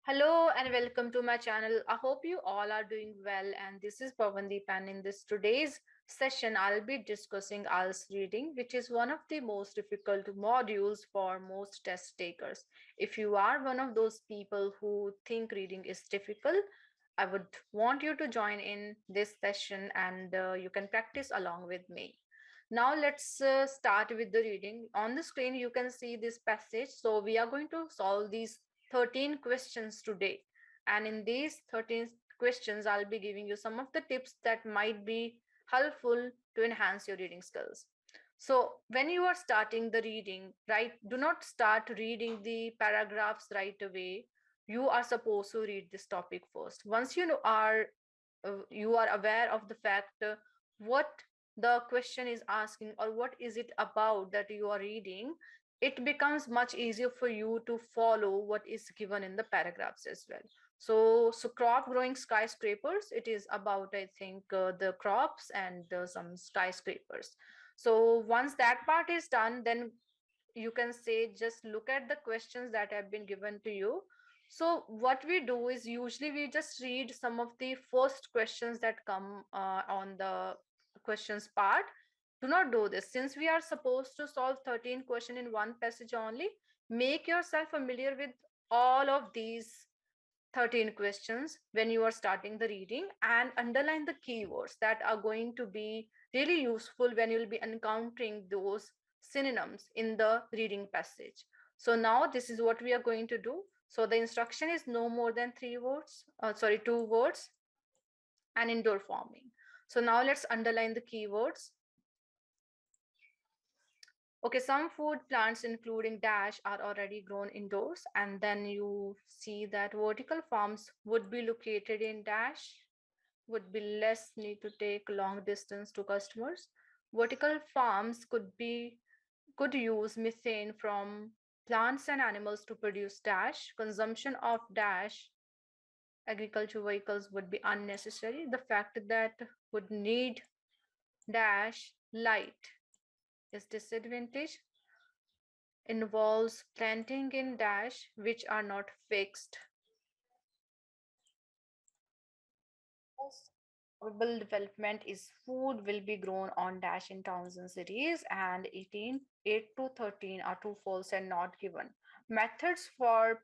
Hello and welcome to my channel. I hope you all are doing well. And this is Pavandeep. And in this today's session, I'll be discussing IELTS reading, which is one of the most difficult modules for most test takers. If you are one of those people who think reading is difficult, I would want you to join in this session and you can practice along with me. Now let's start with the reading. On the screen, you can see this passage. So we are going to solve these 13 questions today. And in these 13 questions, I'll be giving you some of the tips that might be helpful to enhance your reading skills. So when you are starting the reading, right, do not start reading the paragraphs right away. You are supposed to read this topic first. Once you are aware of the fact what the question is asking or what is it about that you are reading, it becomes much easier for you to follow what is given in the paragraphs as well. So crop growing skyscrapers, it is about, I think, the crops and some skyscrapers. So once that part is done, then you can say just look at the questions that have been given to you. So what we do is usually we just read some of the first questions that come on the questions part. Do not do this. Since we are supposed to solve 13 question in one passage only, make yourself familiar with all of these 13 questions when you are starting the reading, and underline the keywords that are going to be really useful when you'll be encountering those synonyms in the reading passage. So now this is what we are going to do. So the instruction is no more than two words, and indoor farming. So now let's underline the keywords. Okay, some food plants including dash are already grown indoors, and then you see that vertical farms would be located in dash, would be less need to take long distance to customers. Vertical farms could use methane from plants and animals to produce dash. Consumption of dash agriculture vehicles would be unnecessary. The fact that would need dash light is disadvantage. Involves planting in dash which are not fixed. Probable development is food will be grown on dash in towns and cities, and 8 to 13 are true, false, and not given. Methods for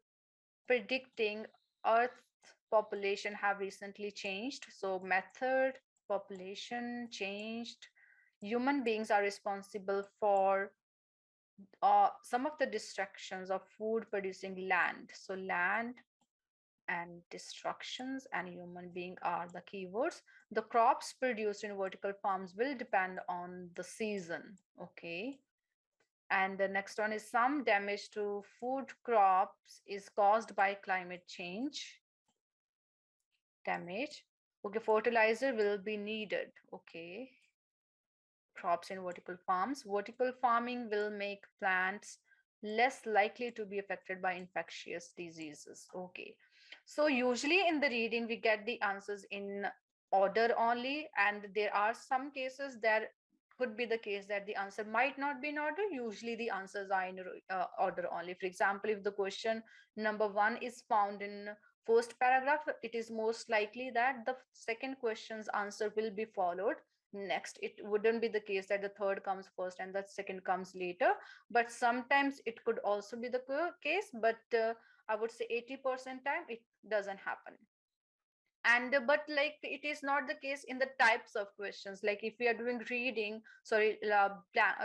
predicting Earth population have recently changed. So method population changed. Human beings are responsible for some of the destructions of food producing land. So land and destructions and human being are the keywords. The crops produced in vertical farms will depend on the season. Okay. And the next one is some damage to food crops is caused by climate change. Damage. Okay, fertilizer will be needed. Okay. Crops in vertical farms. Vertical farming will make plants less likely to be affected by infectious diseases. Okay. So usually in the reading, we get the answers in order only, and there are some cases that could be the case that the answer might not be in order. Usually the answers are in order only. For example, if the question number one is found in first paragraph, it is most likely that the second question's answer will be followed next. It wouldn't be the case that the third comes first and the second comes later, but sometimes it could also be the case, but I would say 80% time it doesn't happen. And but like it is not the case in the types of questions. Like if we are doing reading, sorry,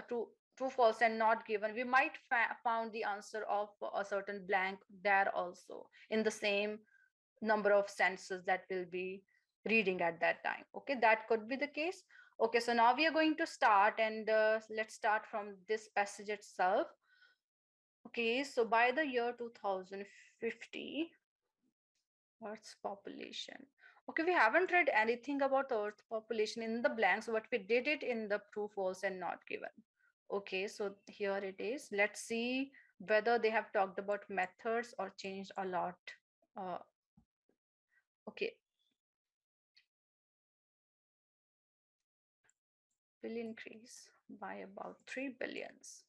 true false and not given, we might found the answer of a certain blank there also in the same number of sentences that will be reading at that time. Okay, that could be the case. Okay, so now we are going to start, and let's start from this passage itself. Okay, so by the year 2050, Earth's population. Okay, we haven't read anything about Earth population in the blanks, but we did it in the true, false, and not given. Okay, so here it is. Let's see whether they have talked about methods or changed a lot. Uh, okay, will increase by about 3 billions.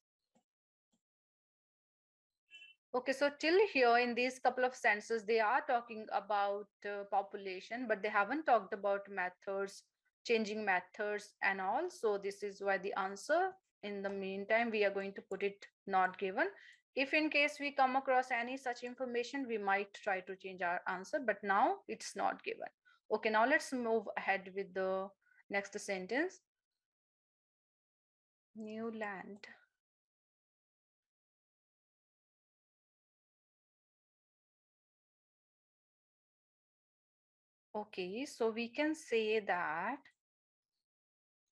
Okay, so till here in these couple of sentences, they are talking about population, but they haven't talked about methods, changing methods, and all. So this is why the answer, in the meantime, we are going to put it not given. If in case we come across any such information, we might try to change our answer, but now it's not given. Okay, now let's move ahead with the next sentence. New land. Okay, so we can say that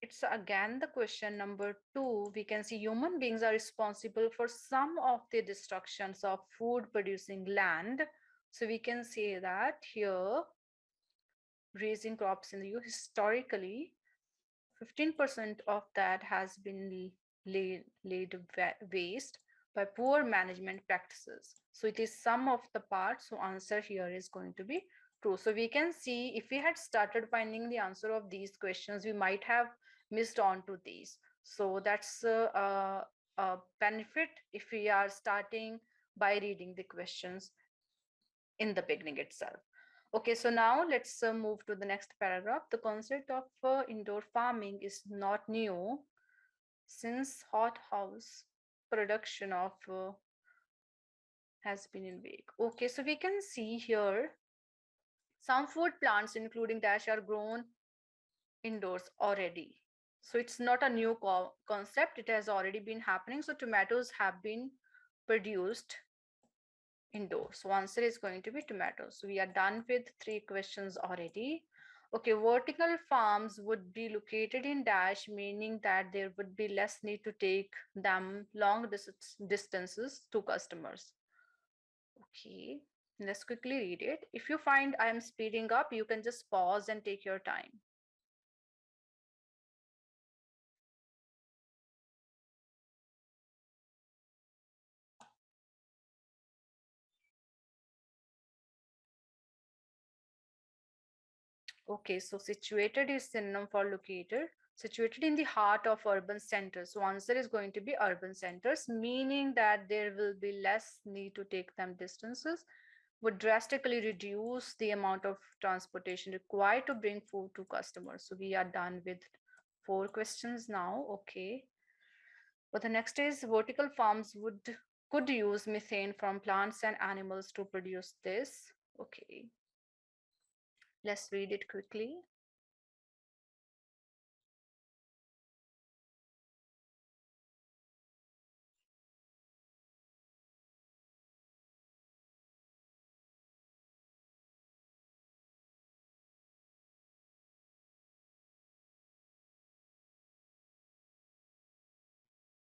it's again the question number two. We can see human beings are responsible for some of the destructions of food producing land. So we can say that here raising crops in the EU historically 15% of that has been laid waste by poor management practices. So it is sum of the parts. So answer here is going to be true. So we can see if we had started finding the answer of these questions, we might have missed on to these. So that's a benefit if we are starting by reading the questions in the beginning itself. Okay, so now let's move to the next paragraph. The concept of indoor farming is not new since hothouse production of has been in wake. Okay, so we can see here some food plants, including dash, are grown indoors already. So it's not a new concept; it has already been happening. So tomatoes have been produced indoors. So answer is going to be tomatoes. So we are done with three questions already. Okay, vertical farms would be located in dash, meaning that there would be less need to take them long distances to customers. Okay, let's quickly read it. If you find I am speeding up, you can just pause and take your time. Okay, so situated is synonym for located. Situated in the heart of urban centers. So answer is going to be urban centers, meaning that there will be less need to take them distances, would drastically reduce the amount of transportation required to bring food to customers. So we are done with four questions now. Okay. But the next is vertical farms would could use methane from plants and animals to produce this. Okay. Let's read it quickly.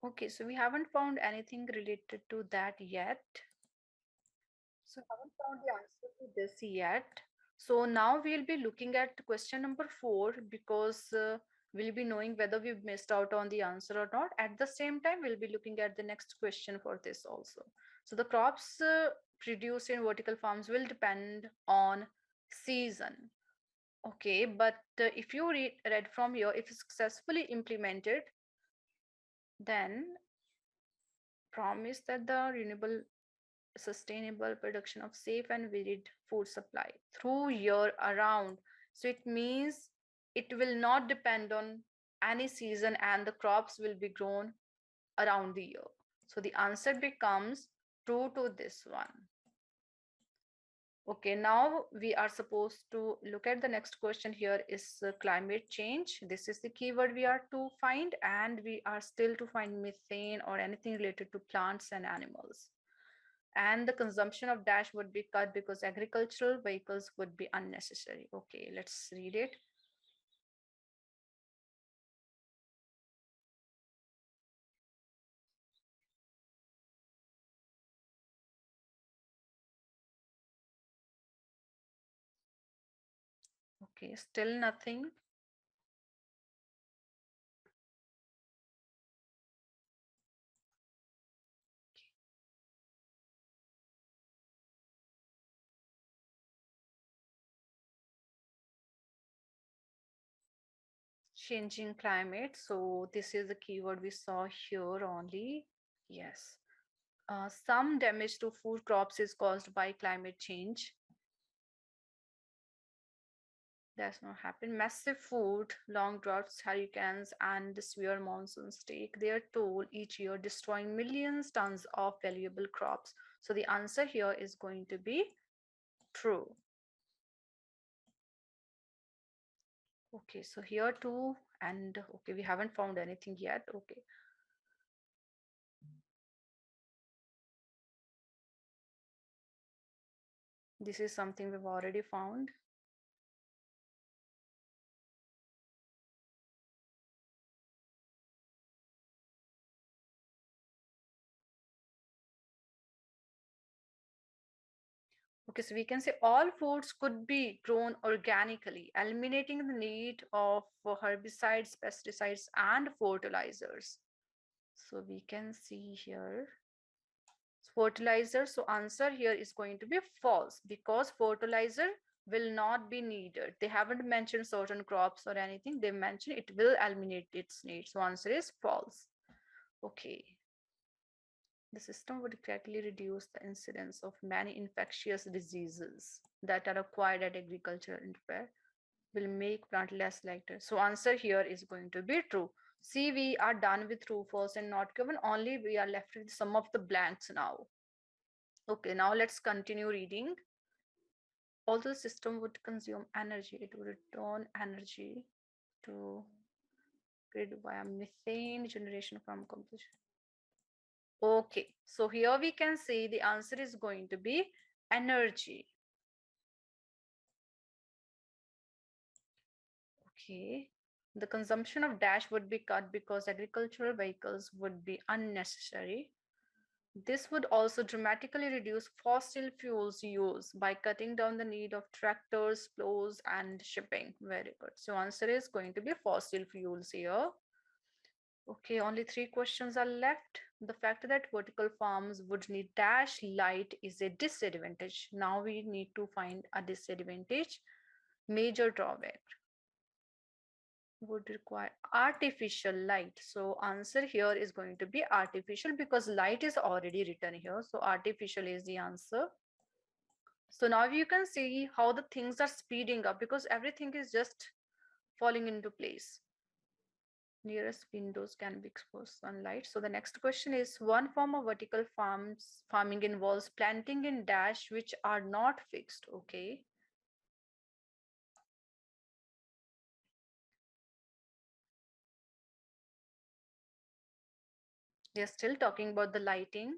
Okay, so we haven't found anything related to that yet. So haven't found the answer to this yet. So now we'll be looking at question number four because we'll be knowing whether we've missed out on the answer or not. At the same time, we'll be looking at the next question for this also. So the crops produced in vertical farms will depend on season. Okay, but if you read from here, if successfully implemented, then promise that the renewable sustainable production of safe and varied food supply through year around. So it means it will not depend on any season and the crops will be grown around the year. So the answer becomes true to this one. Okay, now we are supposed to look at the next question here is climate change. This is the keyword we are to find, and we are still to find methane or anything related to plants and animals. And the consumption of dash would be cut because agricultural vehicles would be unnecessary. Okay, let's read it. Okay, still nothing. Changing climate. So this is the keyword we saw here only. Yes. Some damage to food crops is caused by climate change. That's not happen. Massive food, long droughts, hurricanes, and severe monsoons take their toll each year, destroying millions tons of valuable crops. So the answer here is going to be true. Okay, so here too, and okay, we haven't found anything yet. Okay. This is something we've already found. Okay, so we can say all foods could be grown organically, eliminating the need of herbicides, pesticides, and fertilizers. So we can see here fertilizer. So answer here is going to be false because fertilizer will not be needed. They haven't mentioned certain crops or anything. They mentioned it will eliminate its need. So answer is false. Okay. The system would greatly reduce the incidence of many infectious diseases that are acquired at agricultural interfere, will make plant less likely. So answer here is going to be true. See, we are done with true, false, and not given. Only we are left with some of the blanks now. Okay, now let's continue reading. Although the system would consume energy, it would return energy to grid via methane generation from composition. Okay, so here we can see the answer is going to be energy. Okay, the consumption of dash would be cut because agricultural vehicles would be unnecessary. This would also dramatically reduce fossil fuels use by cutting down the need of tractors, plows, and shipping. Very good. So answer is going to be fossil fuels here. Okay, only 3 questions are left. The fact that vertical farms would need dash light is a disadvantage. Now we need to find a disadvantage. Major drawback would require artificial light. So answer here is going to be artificial because light is already written here. So artificial is the answer. So now you can see how the things are speeding up because everything is just falling into place. Nearest windows can be exposed sunlight. So the next question is, one form of vertical farming involves planting in dash which are not fixed. Okay. We are still talking about the lighting.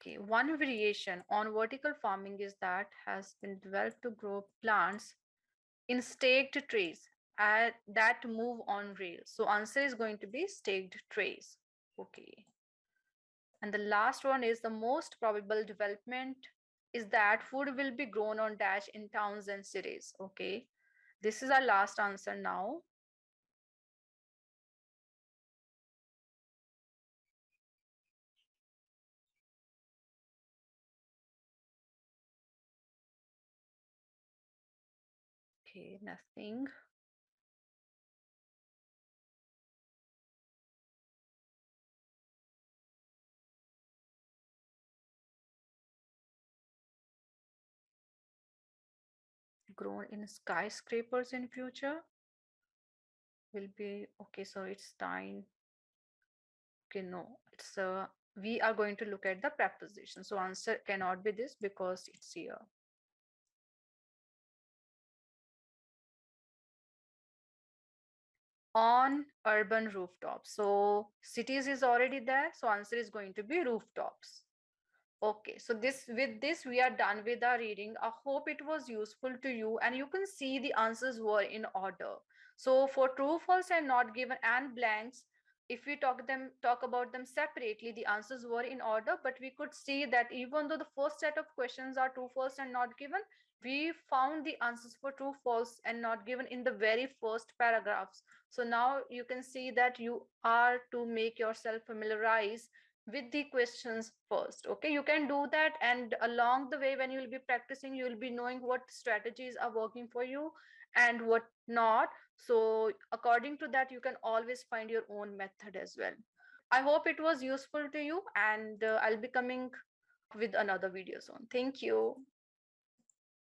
Okay, one variation on vertical farming is that has been developed to grow plants in staked trays that move on rails. So answer is going to be staked trays. Okay. And the last one is the most probable development is that food will be grown on dash in towns and cities. Okay. This is our last answer now. Okay, nothing. Grown in skyscrapers in future will be okay. So it's time. Okay, no, it's we are going to look at the preposition. So answer cannot be this because it's here. On urban rooftops. So cities is already there. So answer is going to be rooftops. Okay, so this we are done with our reading. I hope it was useful to you and you can see the answers were in order. So for true, false and not given and blanks, if we talk about them separately, the answers were in order, but we could see that even though the first set of questions are true, false and not given, we found the answers for true, false and not given in the very first paragraphs. So now you can see that you are to make yourself familiarize with the questions first. Okay, you can do that, and along the way when you will be practicing, you will be knowing what strategies are working for you and what not. So according to that, you can always find your own method as well. I hope it was useful to you, and I'll be coming up with another video soon. Thank you.